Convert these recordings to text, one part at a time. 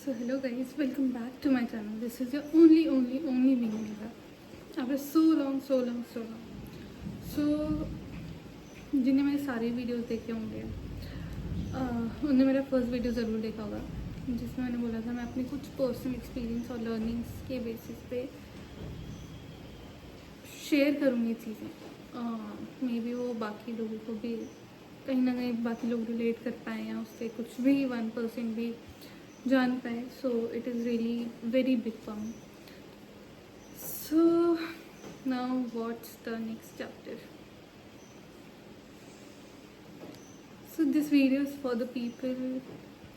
So hello guys, welcome back to my channel. This is your only beginner. After so long. So जिन्हें मेरे सारे videos देखे होंगे उन्होंने मेरा फर्स्ट वीडियो ज़रूर देखा होगा जिसमें मैंने बोला था मैं अपने कुछ पर्सनल एक्सपीरियंस और लर्निंग्स के बेसिस पे शेयर करूँगी चीज़ें। मे बी वो बाकी लोगों को भी कहीं ना कहीं बाकी लोग रिलेट कर पाए या उससे कुछ भी 1% भी जान पाए। So it is really very big for me. So now what's the next chapter. So this video is for the people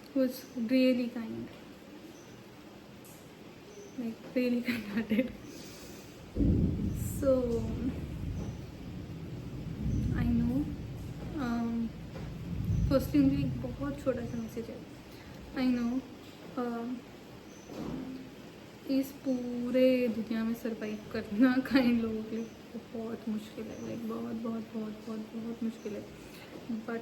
who is really kind, like really kind-hearted. So I know firstly उनके एक बहुत छोटा सा message है। I know इस पूरे दुनिया में सरवाइव करना काइंड लोगों के लिए बहुत मुश्किल है, लाइक बहुत मुश्किल है। बट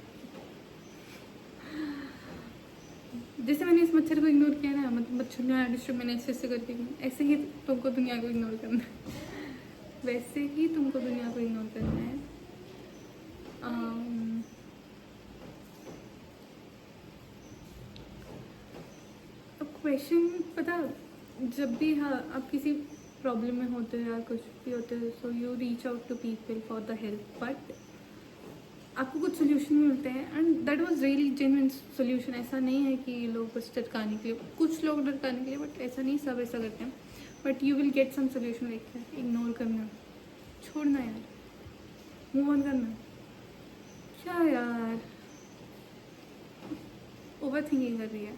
जैसे मैंने इस मच्छर को इग्नोर किया ना, मतलब मच्छर ने डिस्टर्ब मैंने ऐसे करके ऐसे ही तुमको दुनिया को इग्नोर करना है, वैसे ही तुमको दुनिया को इग्नोर करना है। अब क्वेश्चन पता, जब भी हाँ आप किसी प्रॉब्लम में होते हैं या कुछ भी होते हैं, so you reach out to people for the help, but आपको कुछ सोल्यूशन मिलते हैं and that was really genuine solution. ऐसा नहीं है कि लोग बस डरकाने के लिए, कुछ लोग डरकाने के लिए, बट ऐसा नहीं, सब ऐसा करते हैं। But you will get some solution. Like ignore करना, छोड़ना यार, मूव ऑन करना। क्या यार ओवर थिंकिंग कर रही है।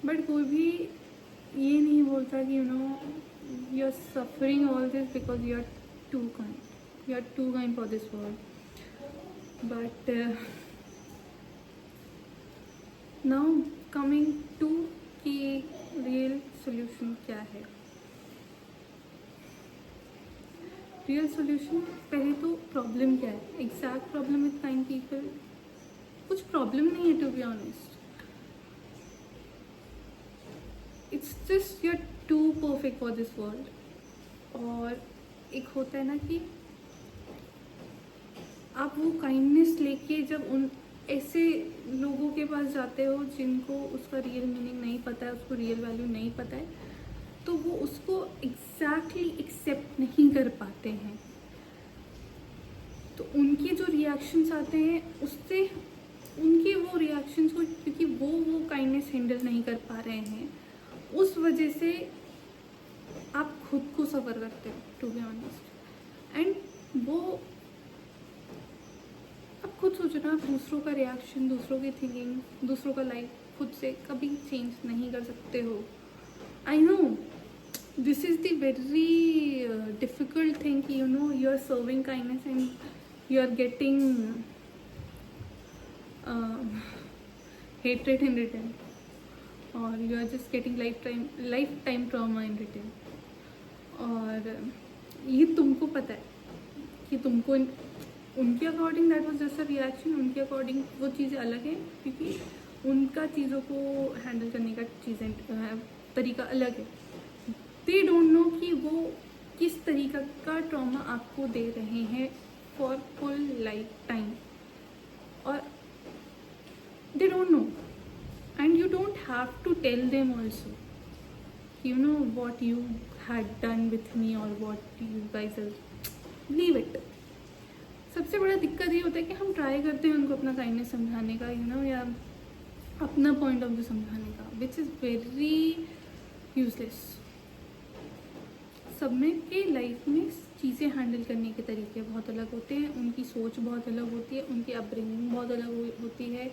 बट कोई भी ये नहीं बोलता कि you know you are suffering all this because you are too kind, you are too kind for this world. But now coming to कि real solution क्या है। real solution पहले तो प्रॉब्लम क्या है, exact problem with kind people कुछ problem नहीं है, to be honest. It's just you are too perfect for this world. और एक होता है ना कि आप वो काइंडनेस लेके जब उन ऐसे लोगों के पास जाते हो जिनको उसका रियल मीनिंग नहीं पता है, उसको रियल वैल्यू नहीं पता है, तो वो उसको एग्जैक्टली एक्सेप्ट नहीं कर पाते हैं। तो उनके जो रिएक्शंस आते हैं उससे उनके वो रिएक्शंस को, क्योंकि वो काइंडनेस हैंडल नहीं कर पा रहे हैं, उस वजह से आप खुद को सफ़र करते हो, टू बी ऑनेस्ट। एंड वो खुद सोचो ना, दूसरों का रिएक्शन, दूसरों की थिंकिंग, दूसरों का लाइफ खुद से कभी चेंज नहीं कर सकते हो। I know this is the very difficult thing कि you know you are serving kindness and you are getting hatred in return, और you are just getting life time trauma in return. और ये तुमको पता है कि तुमको उनके according that was just a reaction, उनके अकॉर्डिंग वो चीज़ें अलग है, क्योंकि उनका चीज़ों को हैंडल करने का तरीका अलग है। दे डोंट नो कि वो किस तरीका का ट्रॉमा आपको दे रहे हैं फॉर फुल लाइफ टाइम, और they don't know and you don't have to tell them also, you know what you had done with me और what you guys leave it. सबसे बड़ा दिक्कत ये होता है कि हम ट्राई करते हैं उनको अपना काइंडनेस समझाने का, यू नो, या अपना पॉइंट ऑफ व्यू समझाने का, विच इज़ वेरी यूजलेस। सब में के लाइफ में चीज़ें हैंडल करने के तरीके बहुत अलग होते हैं, उनकी सोच बहुत अलग होती है, उनकी अपब्रिंगिंग बहुत अलग होती है।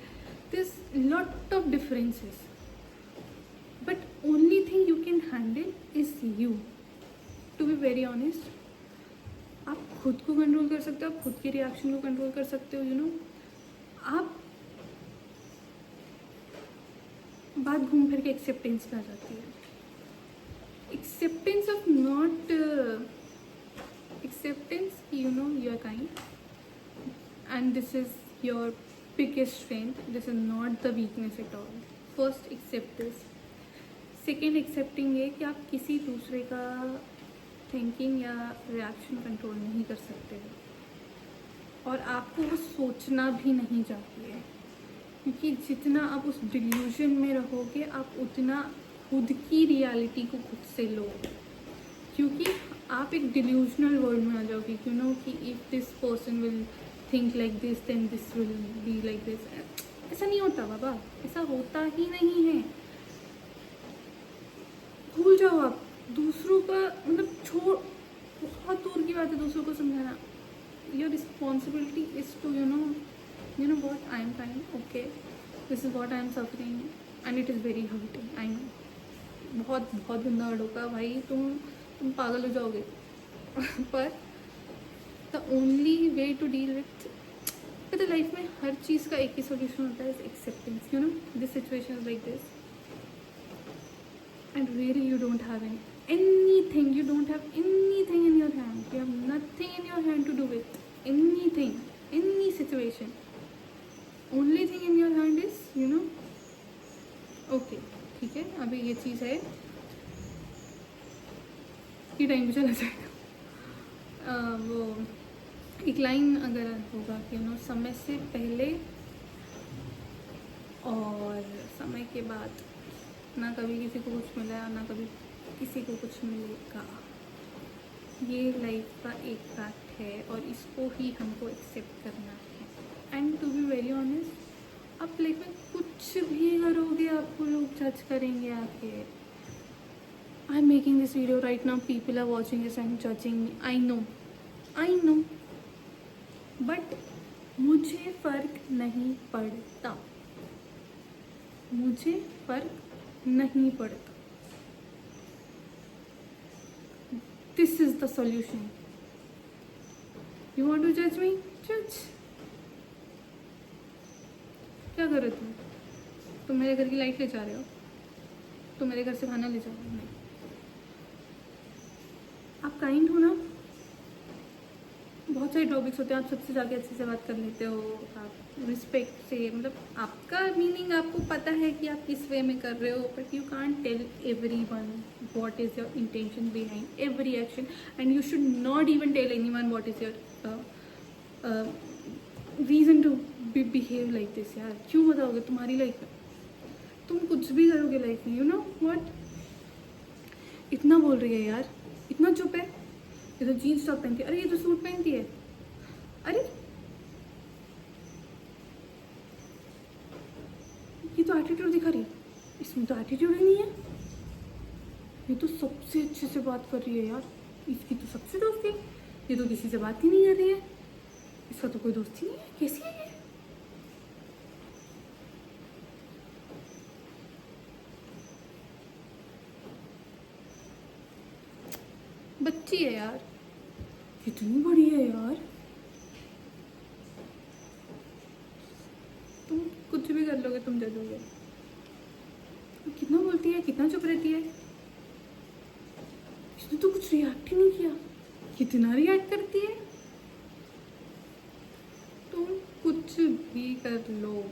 This lot of differences, but only thing you can handle is you, to be very honest. आप खुद को कंट्रोल कर सकते हो, आप खुद के रिएक्शन को कंट्रोल कर सकते हो, यू नो। आप बात घूम फिर के एक्सेप्टेंस पे आ जाती है। Acceptance of not acceptance, you know, you are kind and this is your biggest strength. This is not the weakness at all. First, accept this. Second, accepting ये कि आप किसी दूसरे का थिंकिंग या रिएक्शन कंट्रोल नहीं कर सकते हो और आपको वो सोचना भी नहीं चाहिए, क्योंकि जितना आप उस डिल्यूजन में रहोगे आप उतना खुद की रियलिटी को खुद से लो, क्योंकि आप एक डिल्यूजनल वर्ल्ड में आ जाओगे, यू नो, कि if this person will think like this then this will be like this. ऐसा नहीं होता बाबा, ऐसा होता ही नहीं है. भूल जाओ आप दूसरों का, मतलब छोड़, बहुत दूर की बात है दूसरों को समझाना. Your responsibility is to you know what I am fine, okay, this is what I am suffering and it is very hurting. I know बहुत बहुत गंदा वर्ड होगा भाई, तुम पागल हो जाओगे. पर the only way to deal with, पता लाइफ में हर चीज़ का एक ही सोल्यूशन होता है, is acceptance. You know, this situation is like this and really you don't have anything, you don't have anything in your hand, you have nothing in your hand to do with anything, any situation. Only thing in your hand is you know, okay, ठीक है, अभी ये चीज़ है, ये time पे चला जाएगा. वो एक लाइन अगर होगा कि यू नो, समय से पहले और समय के बाद ना कभी किसी को कुछ मिला और ना कभी किसी को कुछ मिलेगा. ये लाइफ का एक फैक्ट है और इसको ही हमको एक्सेप्ट करना है. And to be very honest, आप लाइफ में कुछ भी करोगे आपको लोग जज करेंगे आके. I am making this video right now, people are watching this and judging me. I know but मुझे फ़र्क नहीं पड़ता, मुझे फ़र्क नहीं पड़ता. This is the solution. You want to जज मी, जज. क्या कर रहे तुम मेरे घर की लाइट ले जा रहे हो, तुम मेरे घर से खाना ले जा रहे हो. नहीं, आप काइंड हो ना. बहुत सारे टॉपिक्स होते हैं, आप सबसे जाके अच्छे से बात कर लेते हो, आप रिस्पेक्ट से, मतलब आपका मीनिंग आपको पता है कि आप किस वे में कर रहे हो, but you can't tell everyone what is your intention behind every action, and you should not even tell anyone what is your reason to behave like this. यार क्यों बताओगे, तुम्हारी लाइफ है, तुम कुछ भी करोगे लाइफ में, यू नो व्हाट. इतना बोल रही है यार, इतना चुप है. ये तो जीन्स टॉप पहनती है, अरे ये तो सूट पहनती है, अरे ये तो एटीट्यूड दिखा रही है, इसमें तो एटीट्यूड ही नहीं है. ये तो सबसे अच्छे से बात कर रही है यार, इसकी तो सबसे दोस्ती है, ये तो किसी से बात ही नहीं कर रही है, इसका तो कोई दोस्त ही नहीं है, कैसी है ये. बच्ची है यार, कितनी बड़ी है यार. तुम कुछ भी कर लोगे, तुम जजोगे. कितना बोलती है, कितना चुप रहती है, इसने तो कुछ रिएक्ट ही नहीं किया, कितना रिएक्ट करती है. तुम कुछ भी कर लो.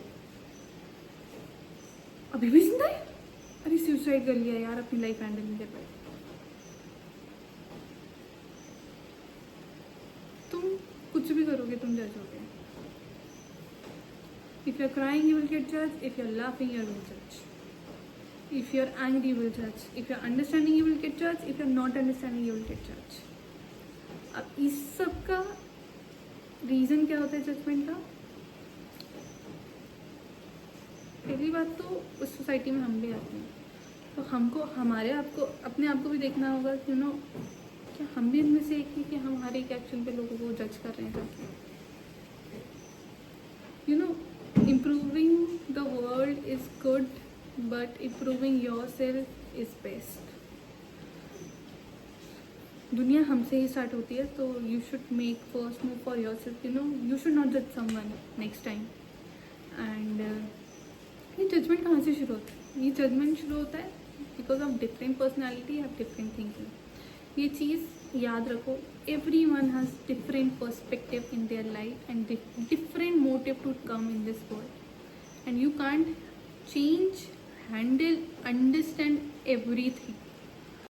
अभी भी जिंदा है, अरे सुसाइड कर लिया यार, अपनी लाइफ हैंडल नहीं कर पाई. तुम कुछ भी करोगे, तुम जज होगे. If you're crying, you will get judged. If you're laughing, you will judge. If you're angry, you will judge. If you're understanding, you will get judged. If you're not understanding, you will get judged. अब इस सब का reason क्या होता है judgement का? पहली बात तो उस सोसाइटी में हम भी आते हैं, तो हमको हमारे आपको अपने आप को भी देखना होगा कि नो, क्या हम भी इनमें से एक ही कि हम हर एक एक्शन पे लोगों को जज कर रहे हैं जाके. You know, improving the world is good, but improving yourself is best. दुनिया हमसे ही स्टार्ट होती है, तो you should make first move for your self. You know, you should not जज समवन नेक्स्ट टाइम. एंड ये जजमेंट कहाँ से शुरू होता है? ये जजमेंट शुरू होता है because of different personality, have different thinking. ये चीज़ याद रखो, everyone has different perspective in their life and different motive to come in this world, and you can't change, handle, understand everything.